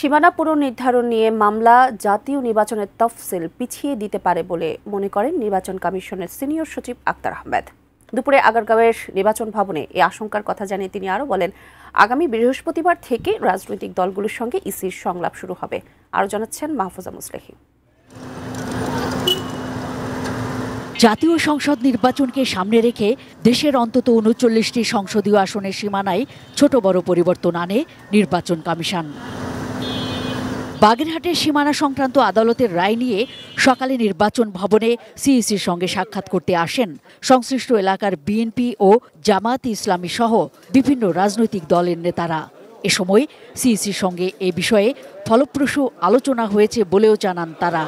সীমানা পুনর্নির্ধারণ নিয়ে মামলা জাতীয় নির্বাচনের তফসিল পিছিয়ে দিতে পারে বলে মনে করেন নির্বাচন কমিশনের সিনিয়র সচিব আক্তার আহমেদ। দুপুরে আগারগাঁওয়ের নির্বাচন ভবনে এই আশঙ্কার কথা জানিয়ে তিনি আরও বলেন, আগামী বৃহস্পতিবার থেকে রাজনৈতিক দলগুলোর সঙ্গে ইসির সংলাপ শুরু হবে। আরও জানাচ্ছেন মাহফুজা মুসলেহি। জাতীয় সংসদ নির্বাচনকে সামনে রেখে দেশের অন্তত ৩৯টি সংসদীয় আসনের সীমানায় ছোট বড় পরিবর্তন আনে নির্বাচন কমিশন। বাগেরহাটের সীমানা সংক্রান্ত আদালতের রায় নিয়ে সকালে নির্বাচন ভবনে সিইসির সঙ্গে সাক্ষাৎ করতে আসেন সংশ্লিষ্ট এলাকার বিএনপি ও জামায়াত ইসলামী সহ বিভিন্ন রাজনৈতিক দলের নেতারা। এ সময় সিইসির সঙ্গে এ বিষয়ে ফলপ্রসূ আলোচনা হয়েছে বলেও জানান তারা।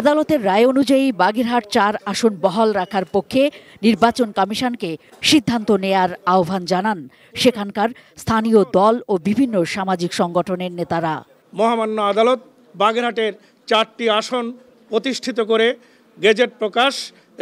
আদালতের রায় অনুযায়ী বাগেরহাট ৪ আসন বহাল রাখার পক্ষে নির্বাচন কমিশনকে সিদ্ধান্ত নেয়ার আহ্বান জানান সেখানকার স্থানীয় দল ও বিভিন্ন সামাজিক সংগঠনের নেতারা। মহামান্য আদালত বাগেরহাটের ৪টি আসন প্রতিষ্ঠিত করে গেজেট প্রকাশ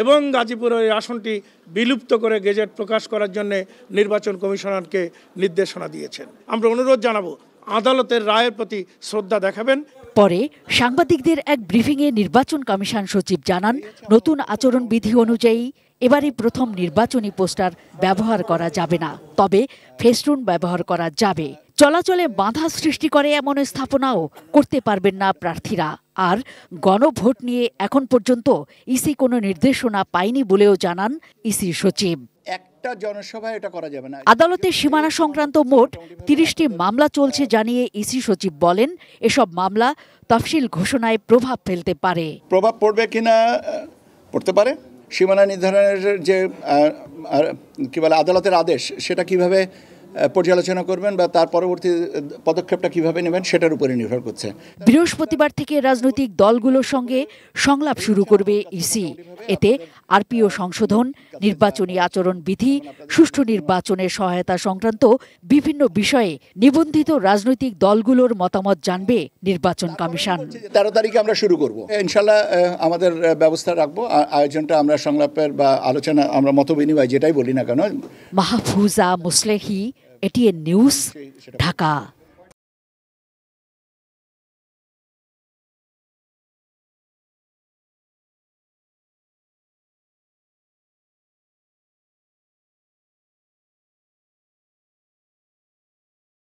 এবং গাজীপুরের আসনটি বিলুপ্ত করে গেজেট প্রকাশ করার জন্য নির্বাচন কমিশনারকে নির্দেশনা দিয়েছেন। আমরা অনুরোধ জানাবো আদালতের রায়ের প্রতি শ্রদ্ধা দেখাবেন। পরে সাংবাদিকদের এক ব্রিফিংয়ে নির্বাচন কমিশন সচিব জানান, নতুন আচরণবিধি অনুযায়ী এবারে প্রথম নির্বাচনী পোস্টার ব্যবহার করা যাবে না, তবে ফেস্টুন ব্যবহার করা যাবে। চলাচলে বাধা সৃষ্টি করে এমন স্থাপনাও করতে পারবেন না প্রার্থীরা। আর গণভোট নিয়ে এখন পর্যন্ত ইসি কোনো নির্দেশনা পায়নি বলেও জানান ইসি সচিব। একটা জনসভায় এটা করা যাবে না। আদালতের সীমানা সংক্রান্ত মোট ৩০টি মামলা চলছে জানিয়ে ইসি সচিব বলেন, এসব মামলা তফসিল ঘোষণায় প্রভাব ফেলতে পারে। প্রভাব পড়বে কিনা পড়তে পারে। সীমানা নির্ধারণের যে কি বলে আদালতের আদেশ, সেটা কিভাবে পর্যালোচনা করবেন বা তার পরবর্তী পদক্ষেপটা কিভাবে নেবেন সেটার উপরে নির্ভর করছে। বৃহস্পতিবার থেকে রাজনৈতিক দলগুলোর সঙ্গে সংলাপ শুরু করবে ইসি। এতে আরপিও সংশোধন, নির্বাচনী আচরণ বিধি, সুষ্ঠু নির্বাচনের সহায়তা সংক্রান্ত বিভিন্ন বিষয়ে নিবন্ধিত রাজনৈতিক দলগুলোর মতামত জানবে নির্বাচন কমিশন। ১৩ তারিখে আমরা শুরু করব। ইনশাল্লাহ আমাদের ব্যবস্থা রাখবো। আয়োজনটা আমরা সংলাপের বা আলোচনা, আমরা মতবিনিময় যেটাই বলি না কেন। Mahfuza Muslehi, ATN news, Dhaka.